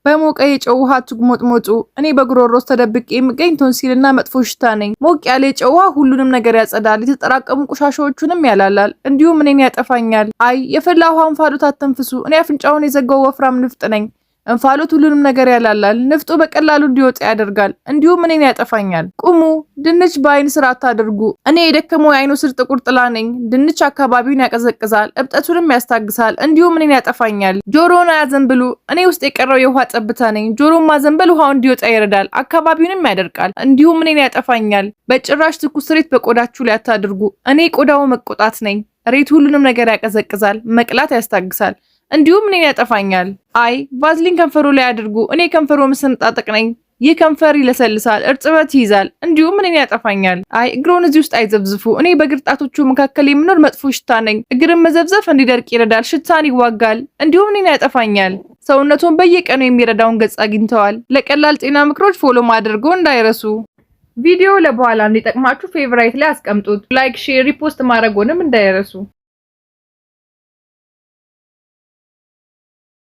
በሞቀ የጨው ውሃ አትጉመጥሞጡ። እኔ በጉሮሮስ ተደብቄ የምገኝ ቶንሲልና መጥፎ ሽታ ነኝ። ሞቅ ያለ የጨው ውሃ ሁሉንም ነገር ያጸዳል፣ የተጠራቀሙ ቆሻሻዎቹንም ያላላል፣ እንዲሁም እኔን ያጠፋኛል። አይ የፈላ ውሃ እንፋሎት አተንፍሱ። እኔ አፍንጫውን የዘጋው ወፍራም ንፍጥ ነኝ። እንፋሎት ሁሉንም ነገር ያላላል፣ ንፍጡ በቀላሉ እንዲወጣ ያደርጋል፣ እንዲሁም እኔን ያጠፋኛል። ቁሙ። ድንች በአይን ስር አታድርጉ። እኔ የደከመው የአይኑ ስር ጥቁር ጥላ ነኝ። ድንች አካባቢውን ያቀዘቅዛል፣ እብጠቱንም ያስታግሳል፣ እንዲሁም እኔን ያጠፋኛል። ጆሮውን አያዘንብሉ። እኔ ውስጥ የቀረው የውሃ ጠብታ ነኝ። ጆሮውን ማዘንበል ውሃው እንዲወጣ ይረዳል፣ አካባቢውንም ያደርቃል፣ እንዲሁም እኔን ያጠፋኛል። በጭራሽ ትኩስ ሬት በቆዳችሁ ላይ አታድርጉ። እኔ ቆዳው መቆጣት ነኝ። ሬት ሁሉንም ነገር ያቀዘቅዛል፣ መቅላት ያስታግሳል፣ እንዲሁም እኔን ያጠፋኛል። አይ ቫዝሊን ከንፈሩ ላይ አድርጉ። እኔ ከንፈሩ መሰንጣጠቅ ነኝ። ይህ ከንፈር ይለሰልሳል፣ እርጥበት ይይዛል፣ እንዲሁም እኔን ያጠፋኛል። አይ እግሮን እዚህ ውስጥ አይዘብዝፉ። እኔ በግርጣቶቹ መካከል የምኖር መጥፎ ሽታ ነኝ። እግርን መዘብዘፍ እንዲደርቅ ይረዳል፣ ሽታን ይዋጋል፣ እንዲሁም እኔን ያጠፋኛል። ሰውነቱን በየቀኑ የሚረዳውን ገጽ አግኝተዋል። ለቀላል ጤና ምክሮች ፎሎ ማድረግ እንዳይረሱ። ቪዲዮ ለበኋላ እንዲጠቅማችሁ ፌቨራይት ላይ አስቀምጡት። ላይክ፣ ሼር፣ ሪፖስት ማድረግንም እንዳይረሱ።